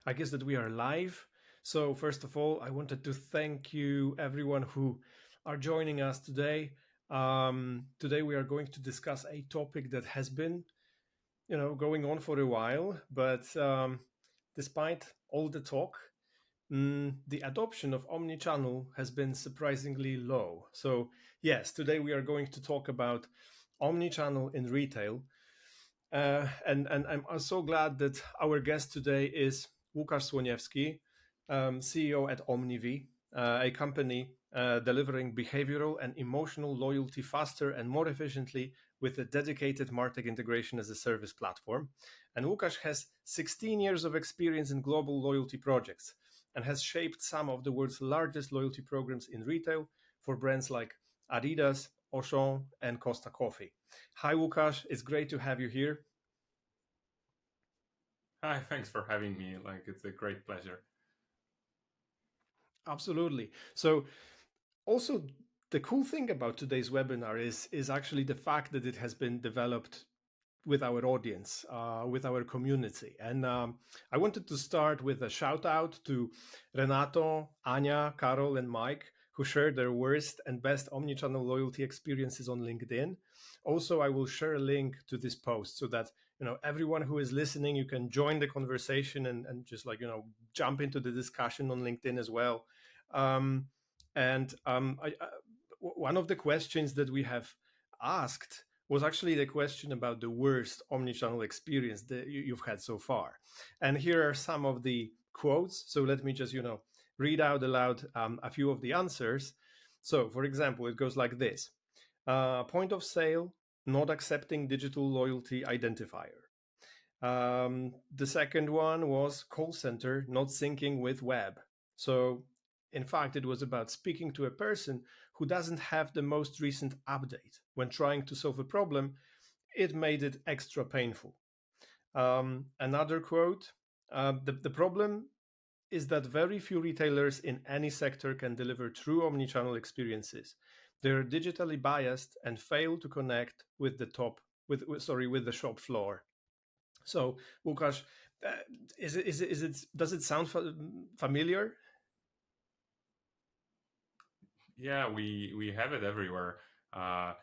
I guess that we are live. So, first of all, I wanted to thank you, everyone who are joining us today. Today, we are going to discuss a topic that has been, going on for a while, but despite all the talk, the adoption of omnichannel has been surprisingly low. So, yes, today we are going to talk about omnichannel in retail. And I'm so glad that our guest today is Łukasz Słoniewski, CEO at OmniV, a company delivering behavioral and emotional loyalty faster and more efficiently with a dedicated MarTech integration as a service platform. And Łukasz has 16 years of experience in global loyalty projects and has shaped some of the world's largest loyalty programs in retail for brands like Adidas, Auchan, and Costa Coffee. Hi, Łukasz. It's great to have you here. Hi, thanks for having me. It's a great pleasure. Absolutely. So, also, the cool thing about today's webinar is actually the fact that it has been developed with our audience, with our community. And I wanted to start with a shout out to Renato, Anya, Carol, and Mike, who shared their worst and best omnichannel loyalty experiences on LinkedIn. Also, I will share a link to this post so that everyone who is listening, you can join the conversation and just jump into the discussion on LinkedIn as well. One of the questions that we have asked was actually the question about the worst omnichannel experience that you've had so far. And here are some of the quotes. So let me just, read out aloud a few of the answers. So, for example, it goes like this: point of sale, not accepting digital loyalty identifier. The second one was call center, not syncing with web. So, in fact, it was about speaking to a person who doesn't have the most recent update. When trying to solve a problem, it made it extra painful. Another quote: the problem is that very few retailers in any sector can deliver true omnichannel experiences. They are digitally biased and fail to connect with with the shop floor. So, Łukasz, uh, does it sound familiar? Yeah, we have it everywhere. Uh,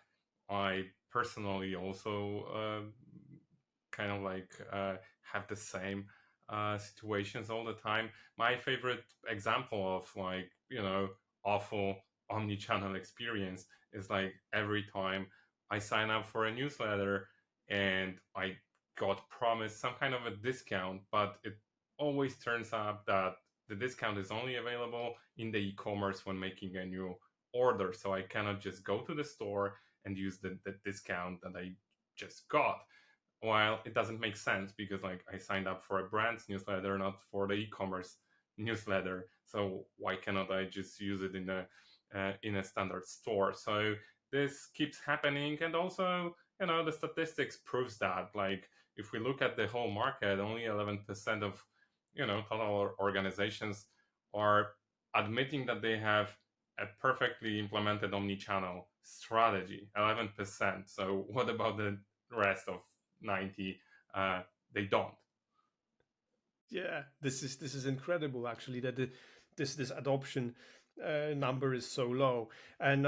I personally also have the same situations all the time. My favorite example of awful omni-channel experience is like every time I sign up for a newsletter and I got promised some kind of a discount, but it always turns out that the discount is only available in the e-commerce when making a new order. So I cannot just go to the store and use the discount that I just got. While it doesn't make sense because like I signed up for a brand's newsletter, not for the e-commerce newsletter. So why cannot I just use it in a standard store? So this keeps happening, and also the statistics proves that. Like if we look at the whole market, only 11% of total organizations are admitting that they have a perfectly implemented omni-channel strategy. 11%. So what about the rest of 90? They don't. Yeah, this is incredible. Actually, that this adoption number is so low, and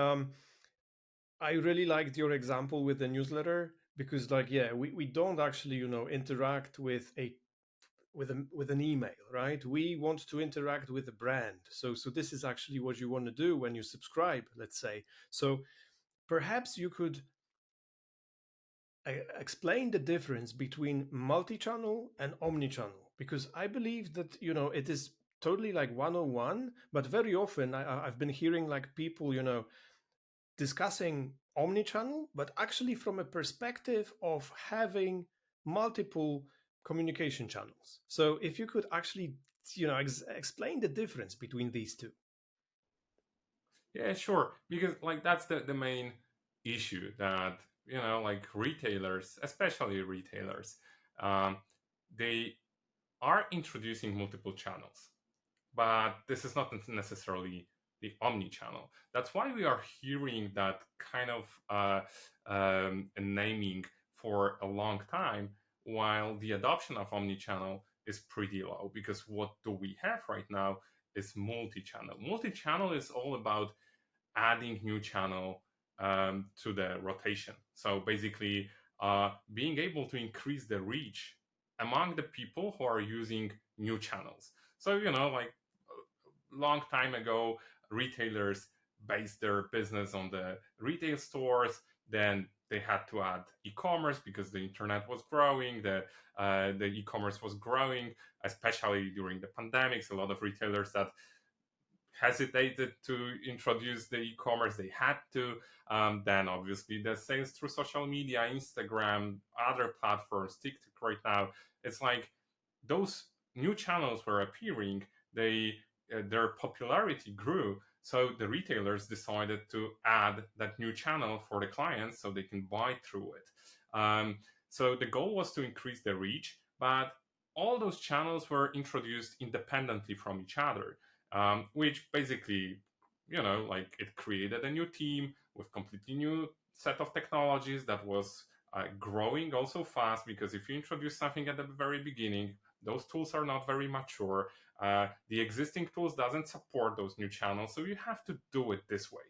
I really liked your example with the newsletter because, like, yeah, we don't actually interact with with an email, right? We want to interact with the brand. So this is actually what you want to do when you subscribe, let's say. So perhaps you could explain the difference between multi-channel and omni-channel, because I believe that it is totally like 101, but very often I've been hearing like people discussing omni-channel, but actually from a perspective of having multiple communication channels. So if you could actually explain the difference between these two. Yeah, sure. Because like that's the main issue that like retailers, especially retailers, um, they are introducing multiple channels, but this is not necessarily the omni-channel. That's why we are hearing that kind of naming for a long time, while the adoption of omni-channel is pretty low, because what do we have right now is multi-channel. Multi-channel is all about adding new channel to the rotation. So basically, being able to increase the reach among the people who are using new channels. So, like long time ago, retailers based their business on the retail stores. Then they had to add e-commerce because the internet was growing. The e-commerce was growing, especially during the pandemics. A lot of retailers that hesitated to introduce the e-commerce, they had to. Then obviously the sales through social media, Instagram, other platforms, TikTok right now, it's like those new channels were appearing. Their popularity grew, so the retailers decided to add that new channel for the clients so they can buy through it. So the goal was to increase the reach, but all those channels were introduced independently from each other, which basically, like it created a new team with completely new set of technologies that was growing also fast, because if you introduce something at the very beginning, those tools are not very mature. The existing tools doesn't support those new channels, so you have to do it this way.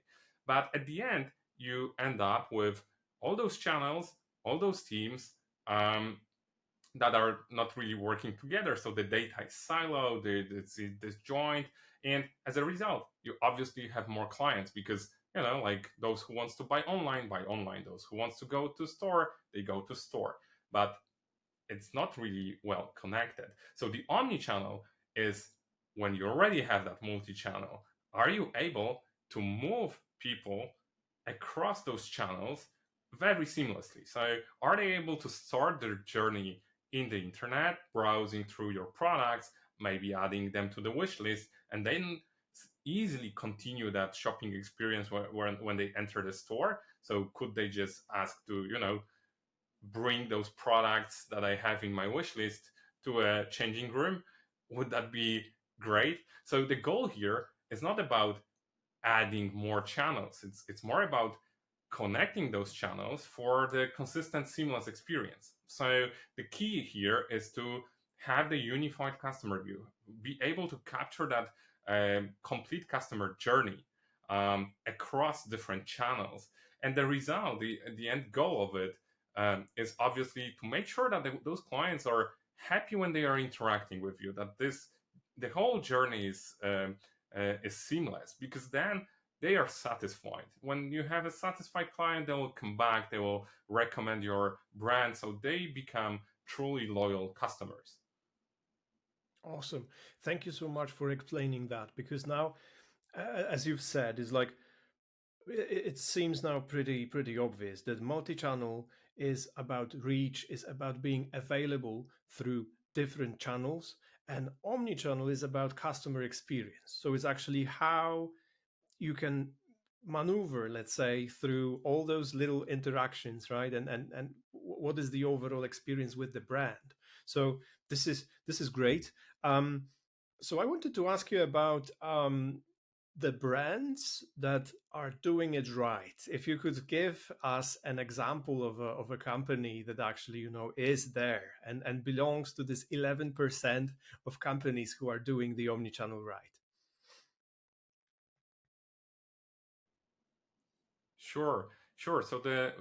But at the end, you end up with all those channels, all those teams, that are not really working together. So the data is siloed, it's disjoint, and as a result, you obviously have more clients, because like those who wants to buy online buy online, those who wants to go to store, they go to store. But it's not really well connected. So the omni-channel is when you already have that multi-channel, are you able to move people across those channels very seamlessly? So are they able to start their journey in the internet, browsing through your products, maybe adding them to the wish list, and then easily continue that shopping experience when they enter the store? So could they just ask to, bring those products that I have in my wish list to a changing room? Would that be great? So the goal here is not about adding more channels. It's more about connecting those channels for the consistent seamless experience. So the key here is to have the unified customer view, be able to capture that complete customer journey across different channels. And the result, the end goal of it, is obviously to make sure that those clients are happy when they are interacting with you, that the whole journey is seamless, because then they are satisfied. When you have a satisfied client, they will come back, they will recommend your brand, so they become truly loyal customers. Awesome. Thank you so much for explaining that, because now, as you've said, is like it seems now pretty obvious that multi-channel is about reach, is about being available through different channels, and omni-channel is about customer experience. So it's actually how you can maneuver, let's say, through all those little interactions, right? And what is the overall experience with the brand? So this is great. So I wanted to ask you about the brands that are doing it right. If you could give us an example of a company that actually, is there and belongs to this 11% of companies who are doing the omnichannel right. Sure, sure. So the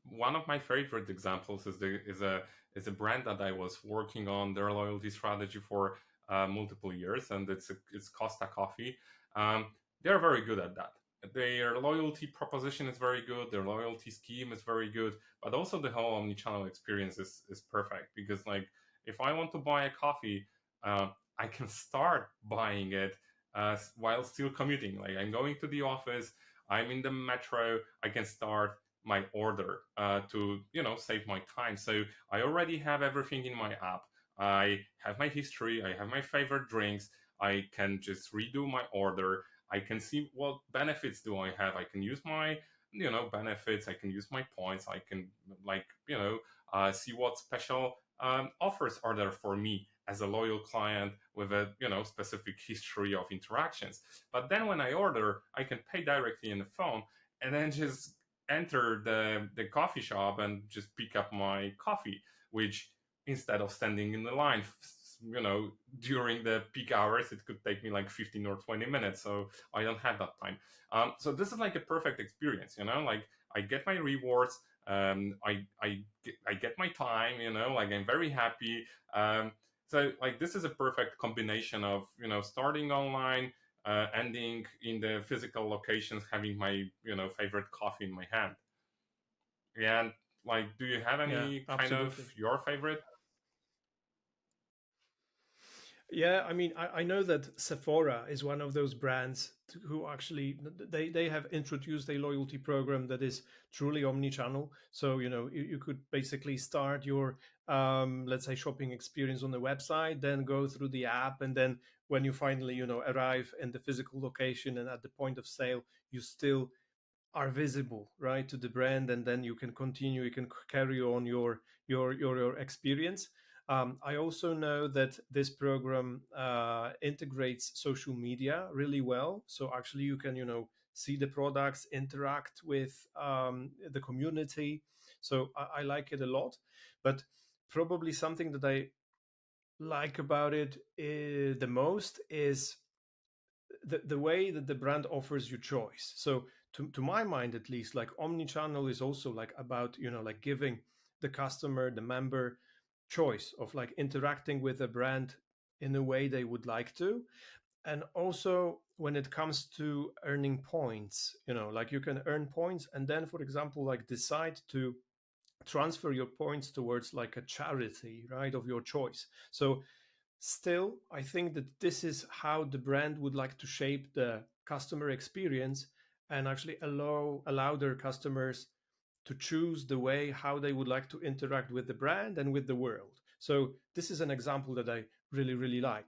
one of my favorite examples is a brand that I was working on their loyalty strategy for multiple years, and it's Costa Coffee. They're very good at that. Their loyalty proposition is very good. Their loyalty scheme is very good, but also the whole omnichannel experience is perfect, because like if I want to buy a coffee, I can start buying it while still commuting. Like I'm going to the office, I'm in the metro, I can start my order to save my time. So I already have everything in my app. I have my history, I have my favorite drinks, I can just redo my order, I can see what benefits do I have, I can use my benefits, I can use my points, I can see what special offers are there for me as a loyal client with a specific history of interactions. But then when I order, I can pay directly in the phone and then just enter the coffee shop and just pick up my coffee, which instead of standing in the line during the peak hours it could take me like 15 or 20 minutes, so I don't have that time. So this is like a perfect experience, like I get my rewards, I get my time, like I'm very happy. So like this is a perfect combination of starting online, ending in the physical locations, having my favorite coffee in my hand. And like, do you have Yeah, any kind of absolutely. your favorite? Yeah, I mean, I know that Sephora is one of those brands who actually they have introduced a loyalty program that is truly omni-channel. So you could basically start your let's say shopping experience on the website, then go through the app, and then when you finally arrive in the physical location and at the point of sale, you still are visible, right, to the brand, and then you can continue, you can carry on your experience. I also know that this program integrates social media really well, so actually you can see the products, interact with the community. So I like it a lot. But probably something that I like about it the most is the way that the brand offers you choice. So to my mind, at least, like omni-channel is also like about like giving the customer, the member, choice of like interacting with a brand in a way they would like to. And also when it comes to earning points, like you can earn points and then, for example, like decide to transfer your points towards like a charity, right, of your choice. So still, I think that this is how the brand would like to shape the customer experience and actually allow their customers to choose the way how they would like to interact with the brand and with the world. So this is an example that I really, really like.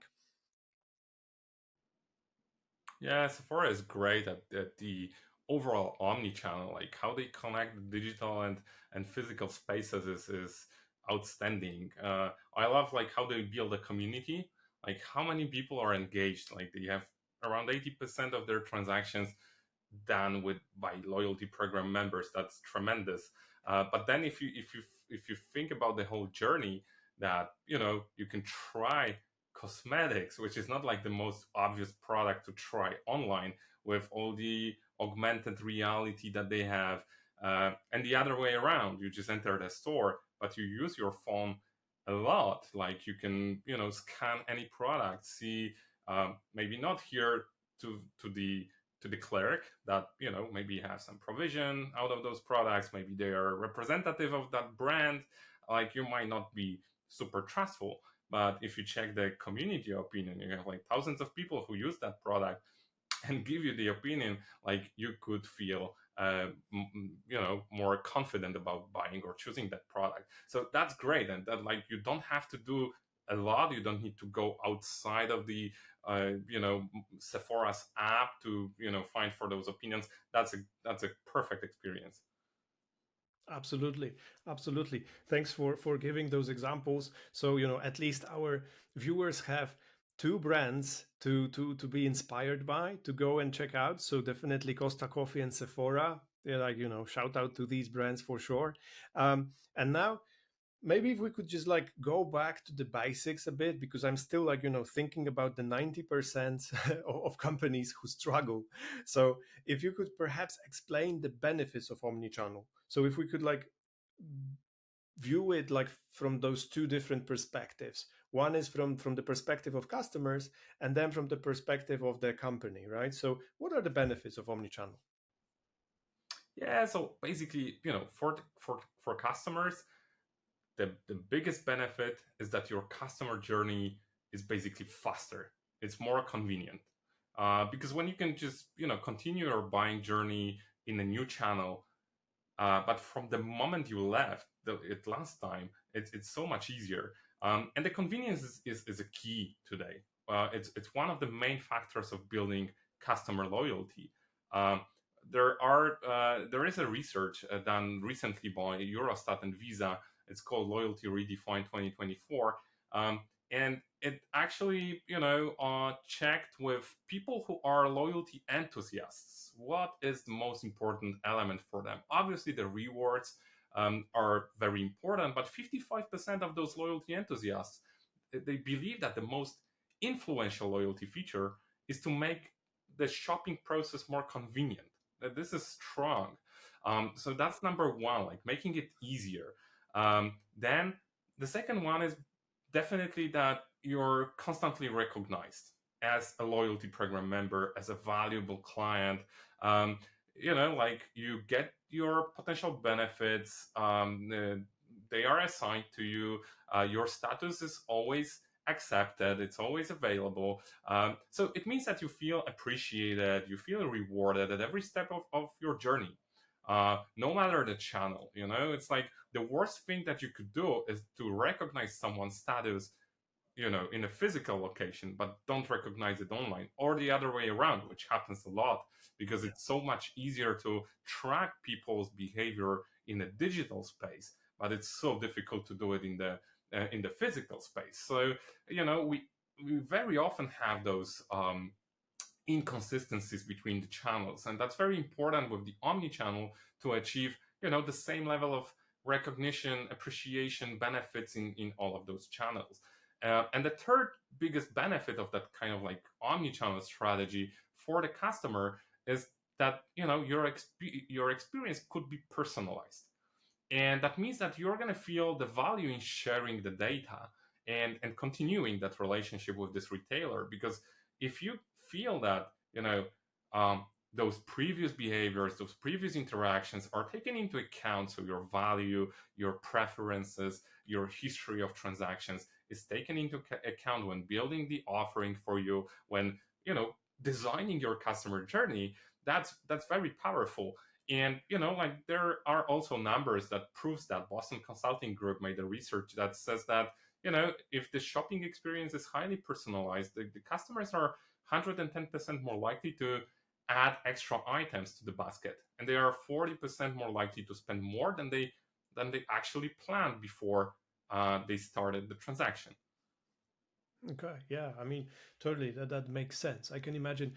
Yeah, Sephora is great at the overall omni-channel, like how they connect the digital and physical spaces is outstanding. I love like how they build a community, like how many people are engaged. Like they have around 80% of their transactions done with by loyalty program members. That's tremendous. But then if you think about the whole journey, that you can try cosmetics, which is not like the most obvious product to try online, with all the augmented reality that they have, and the other way around, you just enter the store, but you use your phone a lot. Like you can scan any product, see, maybe not here to the clerk that maybe have some provision out of those products, maybe they are representative of that brand, like you might not be super trustful. But if you check the community opinion, you have like thousands of people who use that product and give you the opinion, like you could feel more confident about buying or choosing that product. So that's great, and that, like, you don't have to do a lot, you don't need to go outside of the Sephora's app to find for those opinions. That's a perfect experience. Absolutely, absolutely. Thanks for giving those examples. So at least our viewers have two brands to be inspired by, to go and check out. So definitely Costa Coffee and Sephora. They're like shout out to these brands for sure. And now maybe if we could just like go back to the basics a bit, because I'm still like thinking about the 90% of companies who struggle. So if you could perhaps explain the benefits of omnichannel, so if we could like view it like from those two different perspectives. One is from the perspective of customers, and then from the perspective of the company, right? So what are the benefits of omnichannel? Yeah, so basically, for customers, the biggest benefit is that your customer journey is basically faster. It's more convenient, because when you can just continue your buying journey in a new channel, but from the moment you left it last time, it's so much easier. And the convenience is a key today. It's one of the main factors of building customer loyalty. Um, there is a research done recently by Eurostat and Visa. It's called Loyalty Redefined 2024. And it actually checked with people who are loyalty enthusiasts what is the most important element for them. Obviously the rewards are very important, but 55% of those loyalty enthusiasts they believe that the most influential loyalty feature is to make the shopping process more convenient. This is strong. So that's number one, like making it easier. Then the second one is definitely that you're constantly recognized as a loyalty program member, as a valuable client. Um, like you get your potential benefits. They are assigned to you. Your status is always accepted. It's always available. So it means that you feel appreciated. You feel rewarded at every step of your journey. No matter the channel, it's like the worst thing that you could do is to recognize someone's status, in a physical location, but don't recognize it online, or the other way around, which happens a lot because it's so much easier to track people's behavior in a digital space, but it's so difficult to do it in the physical space. So we very often have those inconsistencies between the channels, and that's very important with the omni-channel to achieve the same level of recognition, appreciation, benefits in all of those channels. And the third biggest benefit of that kind of like omni-channel strategy for the customer is that your experience could be personalized, and that means that you're going to feel the value in sharing the data and continuing that relationship with this retailer. Because if you feel that um, those previous behaviors, those previous interactions are taken into account, so your value, your preferences, your history of transactions is taken into account when building the offering for you, when designing your customer journey, that's very powerful. And like there are also numbers that proves that. Boston Consulting Group made a research that says that if the shopping experience is highly personalized, the customers are 110% more likely to add extra items to the basket, and they are 40% more likely to spend more than they actually planned before they started the transaction. Okay, yeah, I mean, totally, that makes sense. I can imagine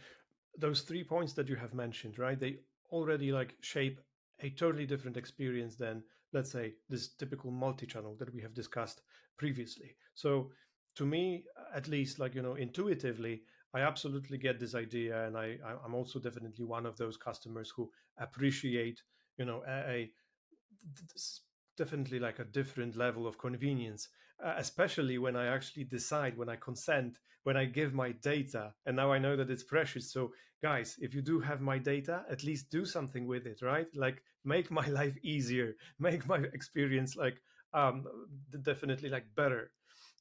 those 3 points that you have mentioned, right? They already like shape a totally different experience than, let's say, this typical multi-channel that we have discussed previously. So to me, at least, like, intuitively, I absolutely get this idea, and I'm also definitely one of those customers who appreciate, a definitely like a different level of convenience, especially when I actually decide, when I consent, when I give my data, and now I know that it's precious. So guys, if you do have my data, at least do something with it, right? Like make my life easier, make my experience like um definitely like better.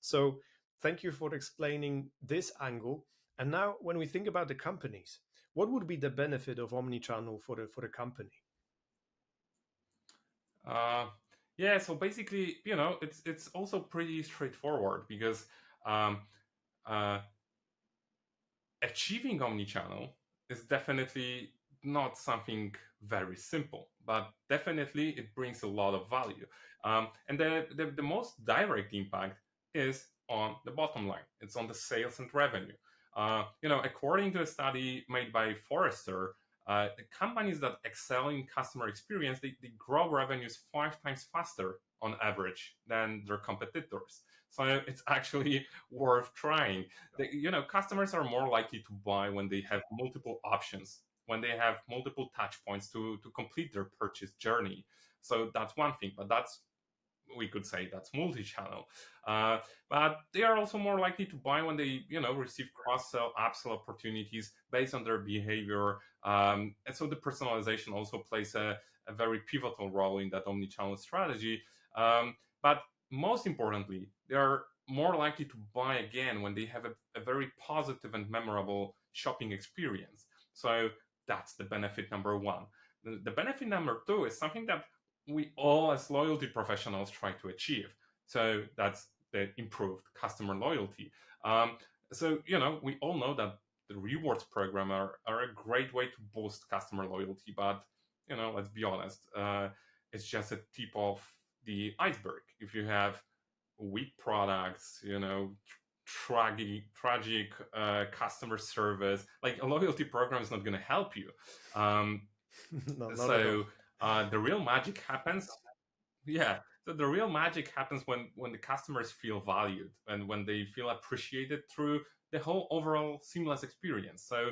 So thank you for explaining this angle. And now when we think about the companies, what would be the benefit of omnichannel for the company? Uh, yeah, so basically, it's also pretty straightforward because um, uh, achieving omnichannel is definitely not something very simple, but definitely it brings a lot of value. And the most direct impact is on the bottom line. It's on the sales and revenue. According to a study made by Forrester, the companies that excel in customer experience, they grow revenues 5 times faster on average than their competitors. So it's actually worth trying. Customers are more likely to buy when they have multiple options, when they have multiple touch points to complete their purchase journey. So that's one thing, but we could say that's multi-channel. Uh, but they are also more likely to buy when they receive cross-sell, upsell opportunities based on their behavior. And so the personalization also plays a very pivotal role in that omni-channel strategy. But most importantly, they are more likely to buy again when they have a very positive and memorable shopping experience. So that's the benefit number one. The benefit number two is something that we all as loyalty professionals try to achieve. So that's the improved customer loyalty. We all know that the rewards program are a great way to boost customer loyalty, but let's be honest, it's just a tip of the iceberg. If you have weak products, tragic customer service, like a loyalty program is not going to help you. Um, No, not at all. so the real magic happens. Yeah, So the real magic happens when the customers feel valued and when they feel appreciated through the whole overall seamless experience. So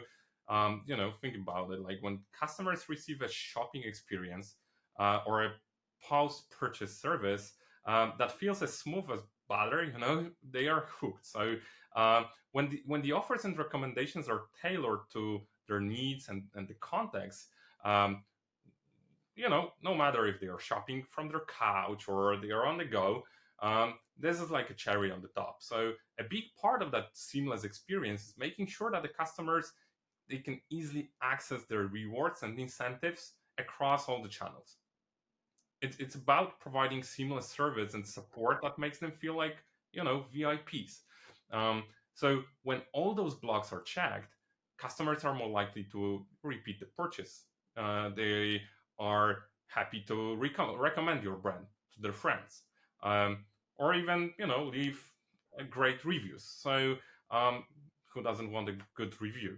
think about it. Like when customers receive a shopping experience or a post-purchase service that feels as smooth as butter, they are hooked. So when the offers and recommendations are tailored to their needs and the context, um, no matter if they are shopping from their couch or they are on the go, this is like a cherry on the top. So a big part of that seamless experience is making sure that the customers they can easily access their rewards and incentives across all the channels. It's about providing seamless service and support that makes them feel like VIPs. Um, so when all those blocks are checked, customers are more likely to repeat the purchase. They are happy to recommend your brand to their friends, or even leave great reviews. So who doesn't want a good review?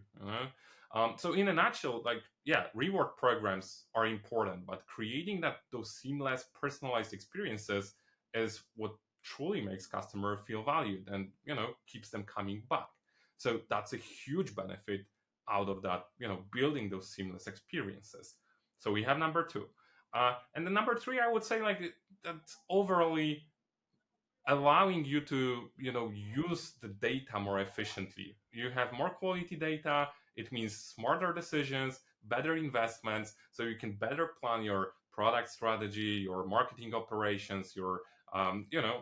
So in a nutshell, like yeah, reward programs are important, but creating those seamless, personalized experiences is what truly makes customer feel valued and keeps them coming back. So that's a huge benefit out of that, building those seamless experiences. So we have number two, and the number three, I would say like that's overally allowing you to use the data more efficiently. You have more quality data, it means smarter decisions, better investments, so you can better plan your product strategy, your marketing operations, your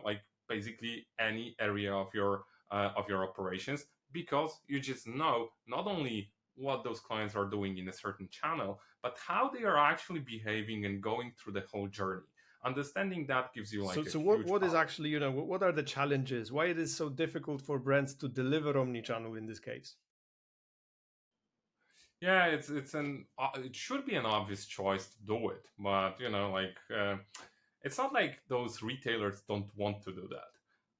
like basically any area of your operations, because you just know not only what those clients are doing in a certain channel, but how they are actually behaving and going through the whole journey. Understanding that gives you So, like a so huge what is power. actually, what are the challenges? Why it is so difficult for brands to deliver omnichannel in this case? Yeah, it should be an obvious choice to do it, but it's not like those retailers don't want to do that.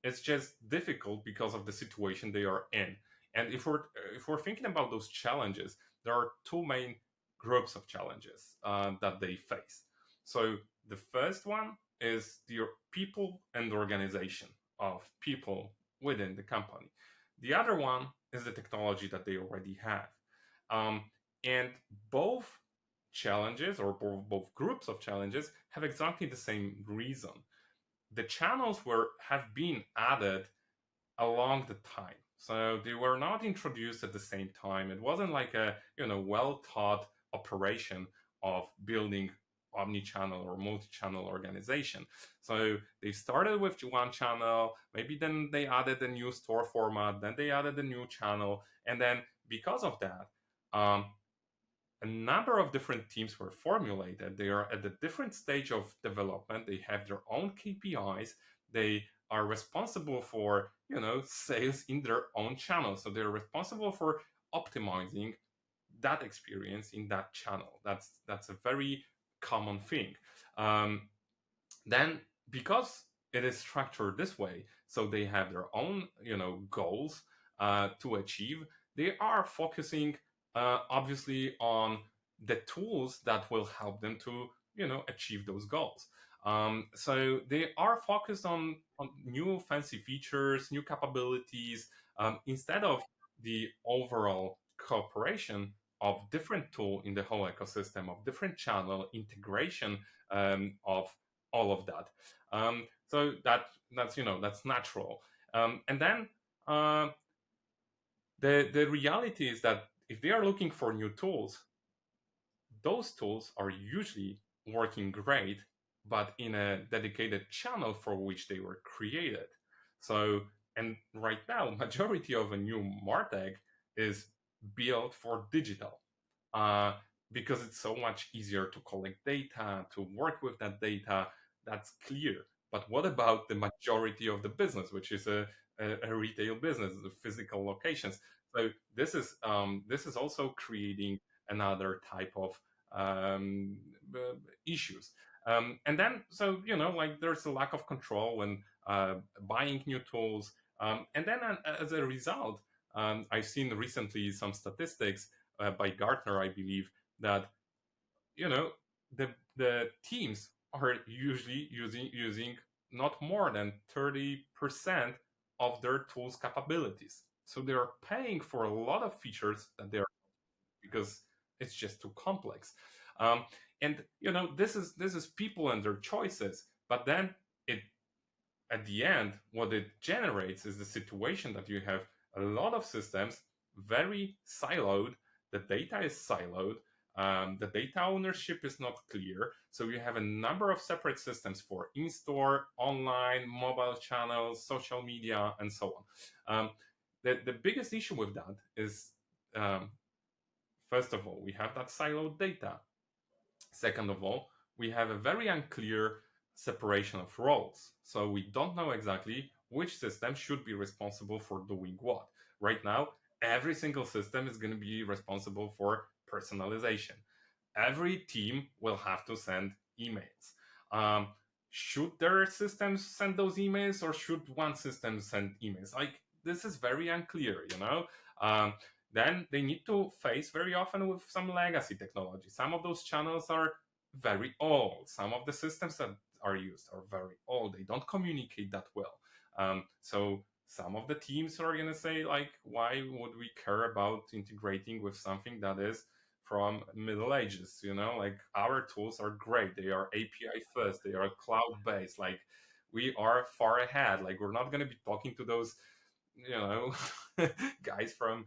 It's just difficult because of the situation they are in. And if we're thinking about those challenges, there are two main groups of challenges that they face. So the first one is the people and organization of people within the company. The other one is the technology that they already have. Um, and both challenges or both groups of challenges have exactly the same reason. The channels have been added along the time. So they were not introduced at the same time. It wasn't like a well thought operation of building omni-channel or multi-channel organization. So they started with one channel, maybe then they added a new store format, then they added a new channel, and then because of that, um, a number of different teams were formulated. They are at a different stage of development. They have their own KPIs. They are responsible for sales in their own channel. So they're responsible for optimizing that experience in that channel. That's a very common thing. Um, then because it is structured this way, so they have their own goals to achieve. They are focusing obviously on the tools that will help them to achieve those goals. So they are focused on new fancy features, new capabilities, instead of the overall cooperation of different tool in the whole ecosystem, of different channel integration, of all of that. So that's natural. And then uh, the reality is that if they are looking for new tools, those tools are usually working great, but in a dedicated channel for which they were created. So, and right now, majority of a new Martech is built for digital, uh, because it's so much easier to collect data, to work with that data. That's clear. But what about the majority of the business, which is a retail business, the physical locations? So this is also creating another type of um, uh, issues. And then, so like there's a lack of control when buying new tools, and then as a result, I've seen recently some statistics by Gartner, I believe, that you know the teams are usually using not more than 30% of their tools capabilities. So they are paying for a lot of features that they are, because it's just too complex. Um, and this is people and their choices. But then it at the end, what it generates is the situation that you have a lot of systems very siloed. The data is siloed. The data ownership is not clear. So you have a number of separate systems for in-store, online, mobile channels, social media, and so on. The biggest issue with that is, um, first of all, we have that siloed data. Second of all, we have a very unclear separation of roles. So we don't know exactly which system should be responsible for doing what. Right now, every single system is going to be responsible for personalization. Every team will have to send emails. Um, should their systems send those emails, or should one system send emails? Like, this is very unclear, you know? Um, then they need to face very often with some legacy technology. Some of those channels are very old. Some of the systems that are used are very old. They don't communicate that well. So some of the teams are going to say, like, why would we care about integrating with something that is from Middle Ages? Like, our tools are great. They are API first. They are cloud based. Like, we are far ahead. Like, we're not going to be talking to those, you know, guys from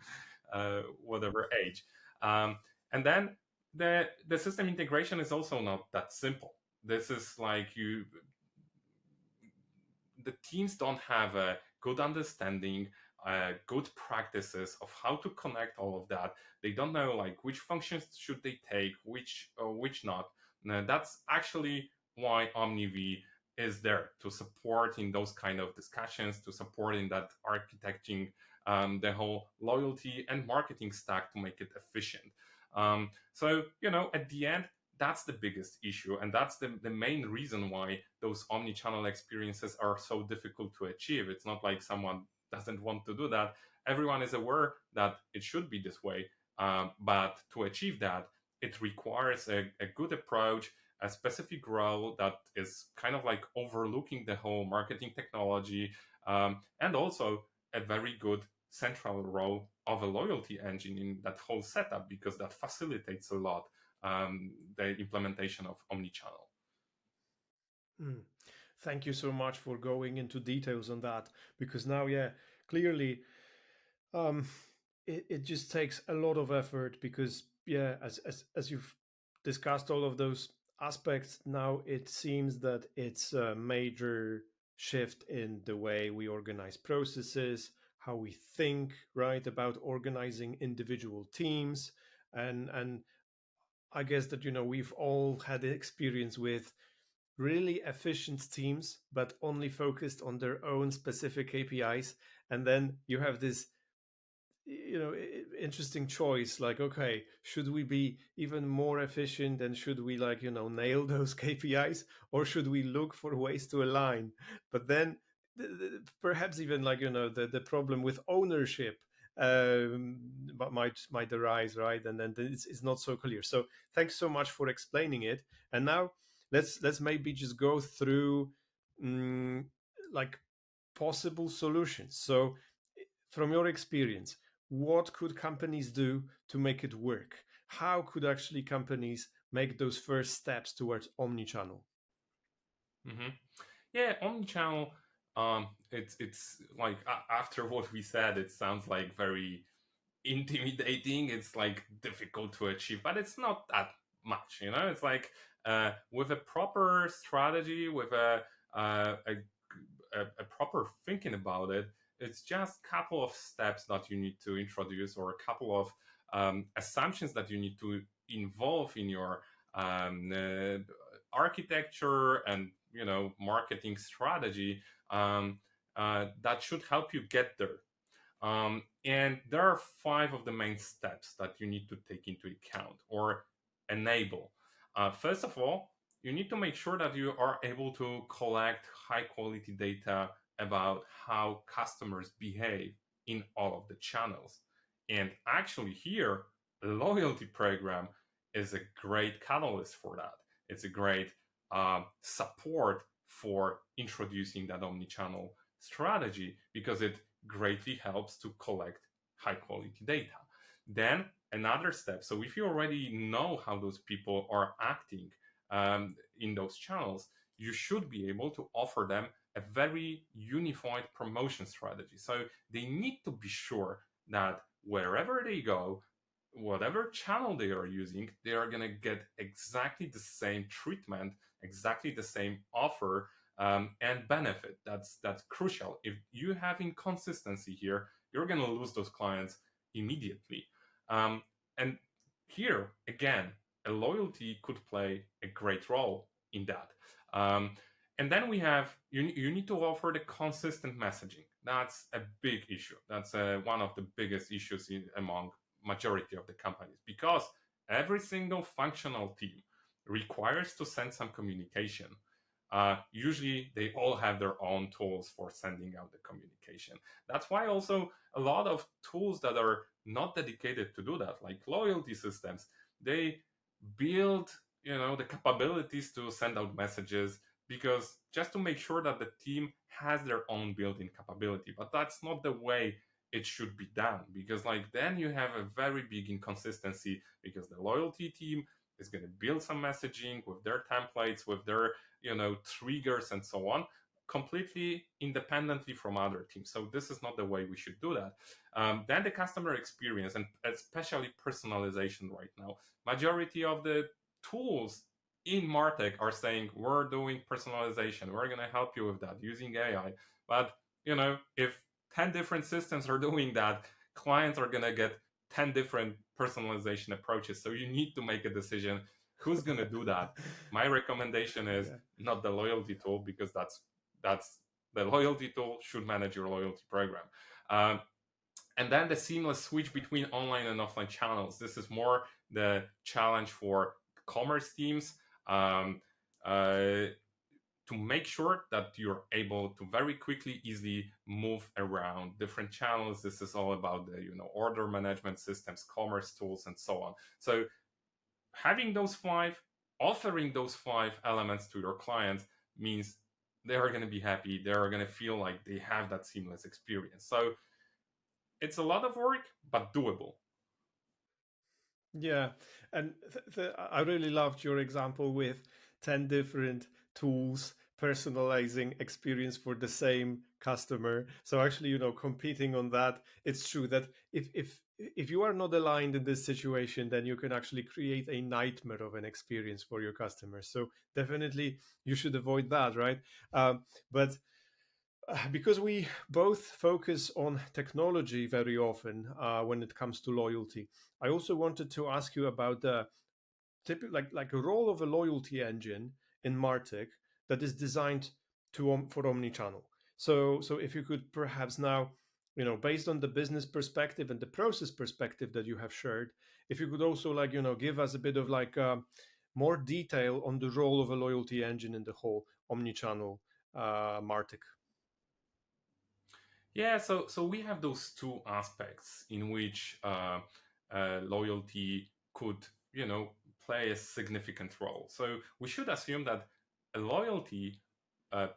whatever age. And then the system integration is also not that simple. This is like, the teams don't have a good understanding, good practices of how to connect all of that. They don't know, like, which functions should they take, which not. Now, that's actually why OmniV is there, to support in those kind of discussions, to support in that architecting the whole loyalty and marketing stack to make it efficient. So, at the end, that's the biggest issue, and that's the main reason why those omni-channel experiences are so difficult to achieve. It's not like someone doesn't want to do that. Everyone is aware that it should be this way, but to achieve that, it requires a good approach, a specific role that is kind of like overlooking the whole marketing technology, and also a very good central role of a loyalty engine in that whole setup, because that facilitates a lot the implementation of omnichannel. Mm. Thank you so much for going into details on that, because now, yeah, clearly, um, it just takes a lot of effort, because, yeah, as you've discussed all of those aspects, now it seems that it's a major shift in the way we organize processes, how we think, right, about organizing individual teams, and I guess that, we've all had experience with really efficient teams, but only focused on their own specific KPIs. And then you have this, interesting choice, like, okay, should we be even more efficient, and should we, like, nail those KPIs, or should we look for ways to align? But then perhaps even, like, the problem with ownership might arise, right? And then it's not so clear. So thanks so much for explaining it. And now let's maybe just go through, mm, like, possible solutions. So from your experience, what could companies do to make it work? How could actually companies make those first steps towards omnichannel? hmm Yeah, omnichannel. It's like, after what we said, it sounds like very intimidating. It's like difficult to achieve, but it's not that much. It's like, with a proper strategy, with a proper thinking about it, it's just a couple of steps that you need to introduce, or a couple of assumptions that you need to involve in your architecture and marketing strategy, that should help you get there. And there are five of the main steps that you need to take into account or enable. First of all, you need to make sure that you are able to collect high quality data about how customers behave in all of the channels. And actually, here, a loyalty program is a great catalyst for that. It's a great support for introducing that omnichannel strategy, because it greatly helps to collect high quality data. Then another step, so if you already know how those people are acting in those channels, you should be able to offer them a very unified promotion strategy. So they need to be sure that wherever they go, whatever channel they are using, they are going to get exactly the same treatment, exactly the same offer, and benefit. That's crucial. If you have inconsistency here, you're going to lose those clients immediately. And here again, a loyalty could play a great role in that. And then we have, you need to offer the consistent messaging. That's a big issue. That's one of the biggest issues among majority of the companies, because every single functional team requires to send some communication. Usually they all have their own tools for sending out the communication. That's why also a lot of tools that are not dedicated to do that, like loyalty systems, they build, the capabilities to send out messages, because just to make sure that the team has their own built-in capability. But that's not the way it should be done, because like then you have a very big inconsistency, because the loyalty team is going to build some messaging with their templates, with their triggers and so on, completely independently from other teams. So this is not the way we should do that. Then the customer experience, and especially personalization right now, majority of the tools in martech are saying we're doing personalization, we're going to help you with that using AI. But if 10 different systems are doing that, clients are going to get 10 different personalization approaches. So you need to make a decision who's going to do that. My recommendation is Yeah. not the loyalty tool, because that's the loyalty tool should manage your loyalty program. And then the seamless switch between online and offline channels. This is more the challenge for commerce teams. To make sure that you're able to very quickly, easily move around different channels. This is all about the order management systems, commerce tools, and so on. So having those five, offering those five elements to your clients means they are going to be happy. They are going to feel like they have that seamless experience. So it's a lot of work, but doable. Yeah, and I really loved your example with 10 different tools personalizing experience for the same customer. So actually, competing on that, it's true that if you are not aligned in this situation, then you can actually create a nightmare of an experience for your customers. So definitely you should avoid that, right? But because we both focus on technology very often when it comes to loyalty, I also wanted to ask you about the typical like a role of a loyalty engine in Martech that is designed for omnichannel. So if you could perhaps now, based on the business perspective and the process perspective that you have shared, if you could also give us a bit of more detail on the role of a loyalty engine in the whole omnichannel Martech. Yeah, so we have those two aspects in which loyalty could, play a significant role. So we should assume that a loyalty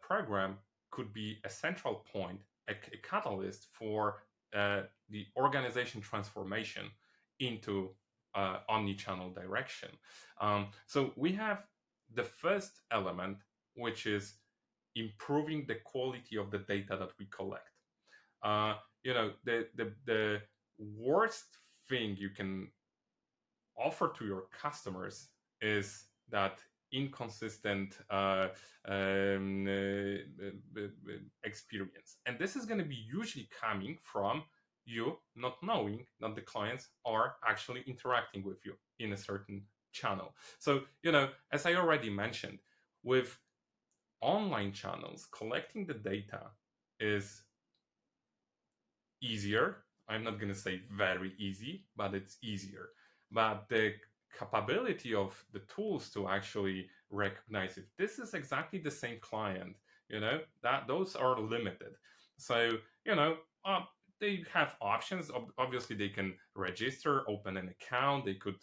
program could be a central point, a catalyst for the organization transformation into omni-channel direction. So we have the first element, which is improving the quality of the data that we collect. The worst thing you can offer to your customers is that inconsistent experience, and this is going to be usually coming from you not knowing that the clients are actually interacting with you in a certain channel. So as I already mentioned, with online channels, collecting the data is easier. I'm not going to say very easy, but it's easier. But the capability of the tools to actually recognize if this is exactly the same client, that those are limited. So, uh, they have options. Obviously, they can register, open an account. They could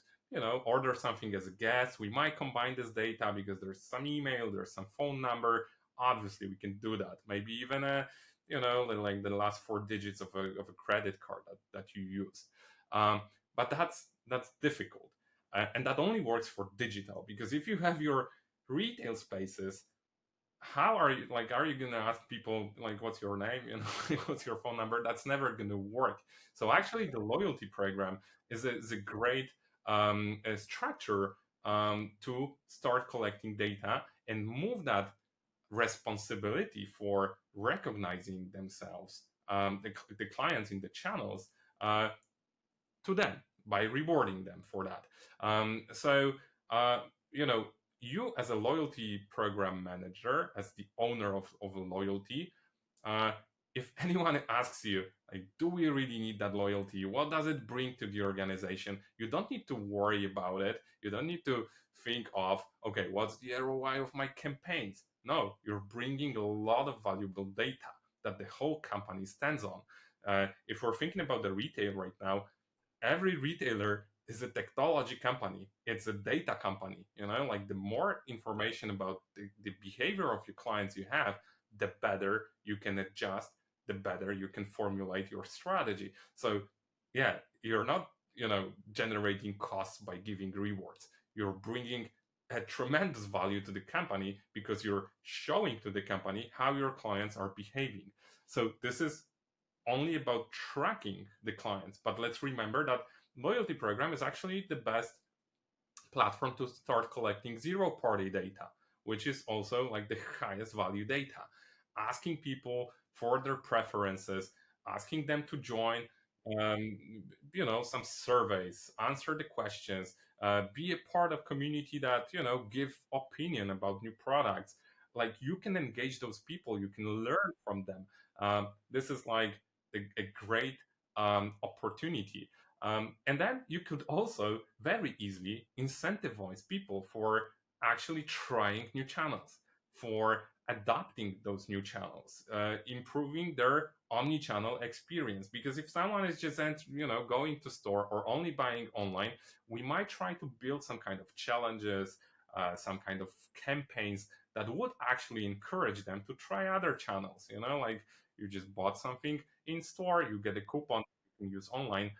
order something as a guest. We might combine this data because there's some email, there's some phone number. Obviously, we can do that. Maybe even like the last 4 digits of a credit card that you use. But that's difficult, and that only works for digital, because if you have your retail spaces, how are you, like, are you gonna ask people like what's your name, what's your phone number? That's never gonna work. So actually the loyalty program is a great structure to start collecting data and move that responsibility for recognizing themselves, the clients in the channels, uh, to them by rewarding them for that. So, uh, you know, you as a loyalty program manager, as the owner of a loyalty, uh, if anyone asks you, like, do we really need that loyalty? What does it bring to the organization? You don't need to worry about it. You don't need to think of, okay, what's the ROI of my campaigns? No, you're bringing a lot of valuable data that the whole company stands on. If we're thinking about the retail right now, every retailer is a technology company. It's a data company. Like, the more information about the behavior of your clients you have, the better you can adjust, the better you can formulate your strategy. So yeah, you're not generating costs by giving rewards. You're bringing a tremendous value to the company because you're showing to the company how your clients are behaving. So this is only about tracking the clients. But let's remember that loyalty program is actually the best platform to start collecting zero party data, which is also like the highest value data. Asking people for their preferences, asking them to join um, some surveys, answer the questions, be a part of community that give opinion about new products. Like, you can engage those people, you can learn from them. This is like a great opportunity. And then you could also very easily incentivize people for actually trying new channels, for adopting those new channels, improving their omni-channel experience. Because if someone is just going to store or only buying online, we might try to build some kind of challenges, some kind of campaigns that would actually encourage them to try other channels. Like, you just bought something in store, you get a coupon you can use online.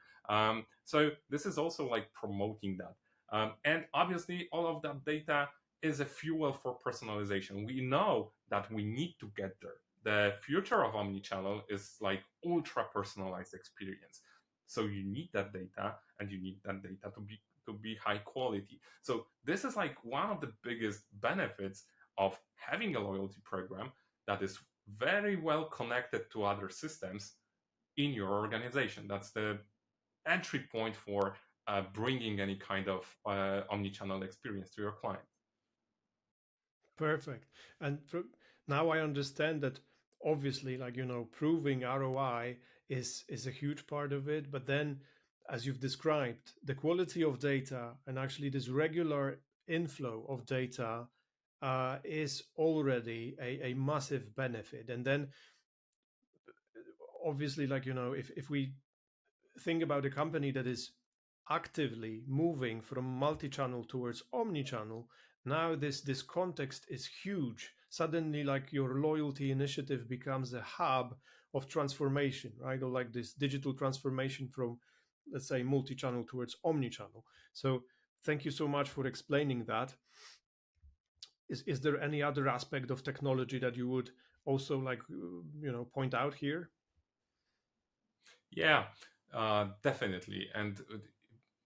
So this is also like promoting that. And obviously, all of that data is a fuel for personalization. We know that we need to get there. The future of omnichannel is like ultra personalized experience. So you need that data, and you need that data to be high quality. So this is like one of the biggest benefits of having a loyalty program that is very well connected to other systems in your organization. That's the entry point for bringing any kind of omnichannel experience to your client. Perfect. And now I understand that obviously, like, proving ROI is a huge part of it. But then, as you've described, the quality of data and actually this regular inflow of data is already a massive benefit. And then, obviously, like, if we think about a company that is actively moving from multi-channel towards omni-channel, now this context is huge. Suddenly, like, your loyalty initiative becomes a hub of transformation, right? Or like this digital transformation from, let's say, multi-channel towards omni-channel. So thank you so much for explaining that. Is there any other aspect of technology that you would also like point out here? Yeah, definitely. And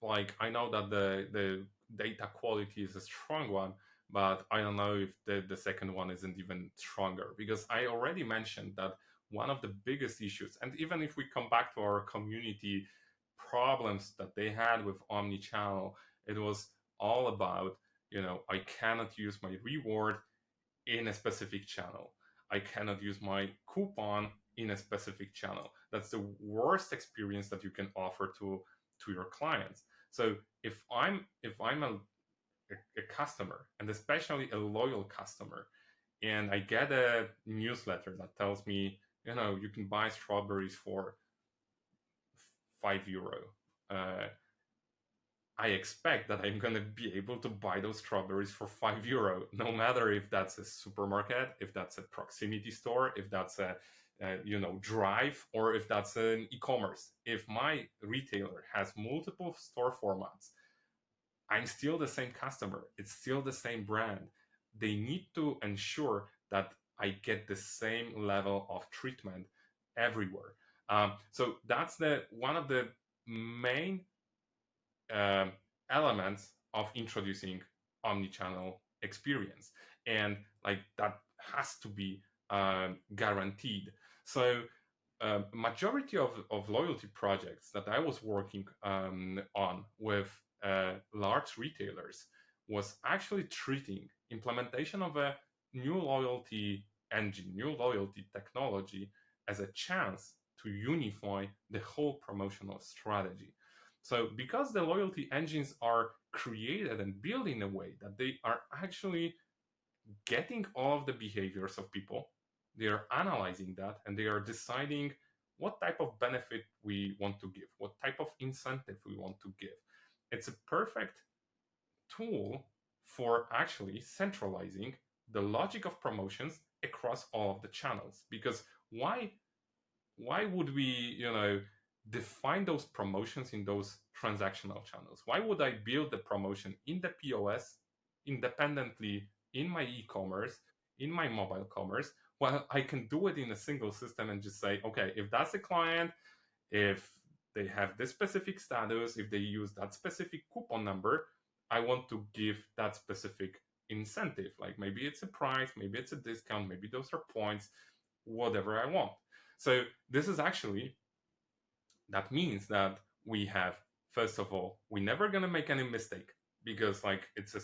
like, I know that the data quality is a strong one, but I don't know if the second one isn't even stronger, because I already mentioned that one of the biggest issues, and even if we come back to our community problems that they had with omnichannel, it was all about, I cannot use my reward in a specific channel. I cannot use my coupon in a specific channel. That's the worst experience that you can offer to your clients. So if I'm a customer, and especially a loyal customer, and I get a newsletter that tells me, you can buy strawberries for €5, uh, I expect that I'm going to be able to buy those strawberries for €5, no matter if that's a supermarket, if that's a proximity store, if that's a drive, or if that's an e-commerce. If my retailer has multiple store formats, I'm still the same customer. It's still the same brand. They need to ensure that I get the same level of treatment everywhere. So that's the one of the main um, elements of introducing omni-channel experience, and like that has to be guaranteed. So majority of loyalty projects that I was working on with large retailers was actually treating implementation of a new loyalty engine, new loyalty technology as a chance to unify the whole promotional strategy. So because the loyalty engines are created and built in a way that they are actually getting all of the behaviors of people, they are analyzing that, and they are deciding what type of benefit we want to give, what type of incentive we want to give. It's a perfect tool for actually centralizing the logic of promotions across all of the channels. Because why would we, define those promotions in those transactional channels? Why would I build the promotion in the POS independently in my e-commerce, in my mobile commerce? Well, I can do it in a single system and just say, okay, if that's a client, if they have this specific status, if they use that specific coupon number, I want to give that specific incentive. Like maybe it's a price, maybe it's a discount, maybe those are points, whatever I want. So this is actually, that means that we have, first of all, we're never going to make any mistake, because like it's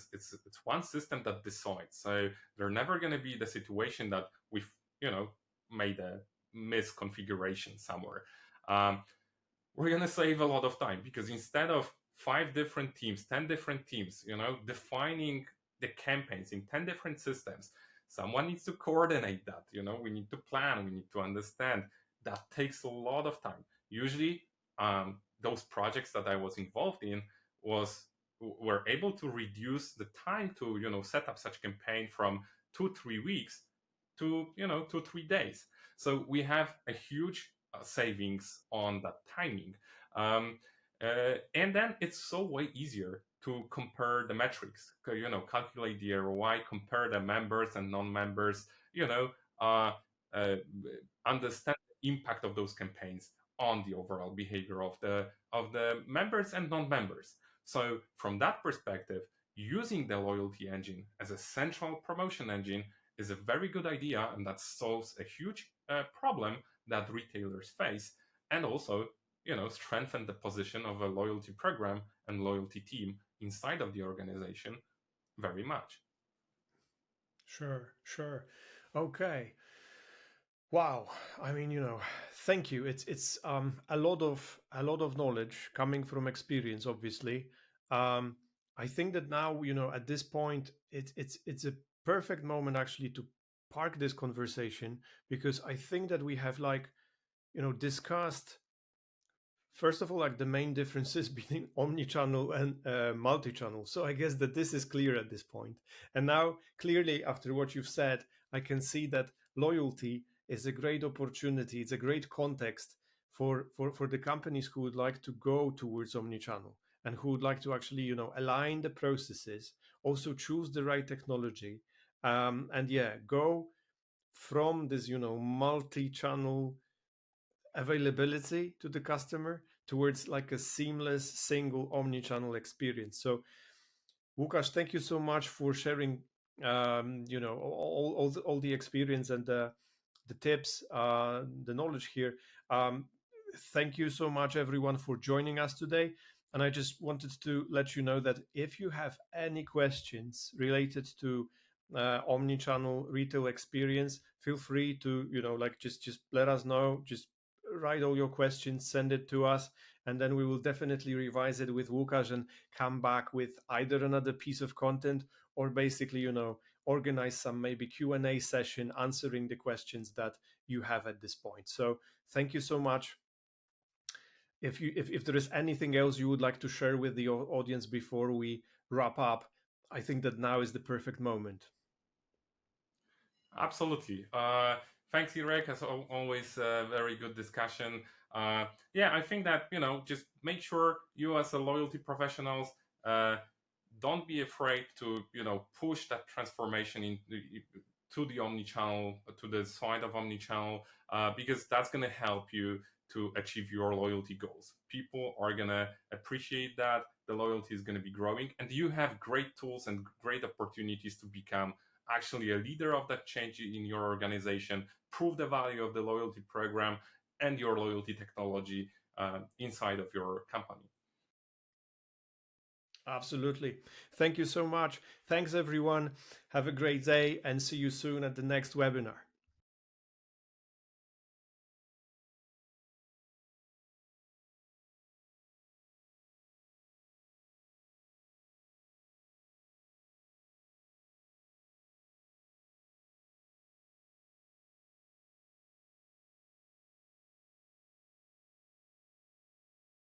one system that decides. So there's never going to be the situation that we've made a misconfiguration somewhere. um, we're going to save a lot of time, because instead of 5 different teams, 10 different teams, defining the campaigns in 10 different systems, someone needs to coordinate that. We need to plan, we need to understand. That takes a lot of time. Usually, those projects that I was involved in were able to reduce the time to set up such campaign from 2-3 weeks to 2-3 days. So we have a huge savings on that timing. And then it's so way easier to compare the metrics, calculate the ROI, compare the members and non-members, uh, uh, understand the impact of those campaigns on the overall behavior of the members and non-members. So from that perspective, using the loyalty engine as a central promotion engine is a very good idea, and that solves a huge problem that retailers face, and also strengthen the position of a loyalty program and loyalty team inside of the organization very much. Sure, sure. Okay. Wow. I mean, thank you. It's a lot of knowledge coming from experience, obviously. Um, I think that now, at this point, it's a perfect moment actually to park this conversation, because I think that we have like, discussed first of all, like the main differences between omni-channel and multi-channel. So I guess that this is clear at this point. And now, clearly, after what you've said, I can see that loyalty is a great opportunity. It's a great context for the companies who would like to go towards omni-channel and who would like to actually, align the processes, also choose the right technology, and yeah, go from this, multi-channel availability to the customer towards like a seamless single omni-channel experience. So Łukasz, thank you so much for sharing all the experience and the tips, the knowledge here. Thank you so much everyone for joining us today, and I just wanted to let you know that if you have any questions related to omni-channel retail experience, feel free to like just let us know. Just write all your questions, send it to us, and then we will definitely revise it with Łukasz and come back with either another piece of content or basically organize some maybe Q&A session answering the questions that you have at this point. So thank you so much. if there is anything else you would like to share with the audience before we wrap up, I think that now is the perfect moment. Absolutely. Thanks, Irek. As always, very good discussion. Yeah, I think that just make sure you as a loyalty professionals uh, don't be afraid to push that transformation to the omnichannel, to the side of omnichannel, because that's going to help you to achieve your loyalty goals. People are going to appreciate that the loyalty is going to be growing, and you have great tools and great opportunities to become actually a leader of that change in your organization, prove the value of the loyalty program and your loyalty technology inside of your company. Absolutely. Thank you so much. Thanks, everyone. Have a great day and see you soon at the next webinar.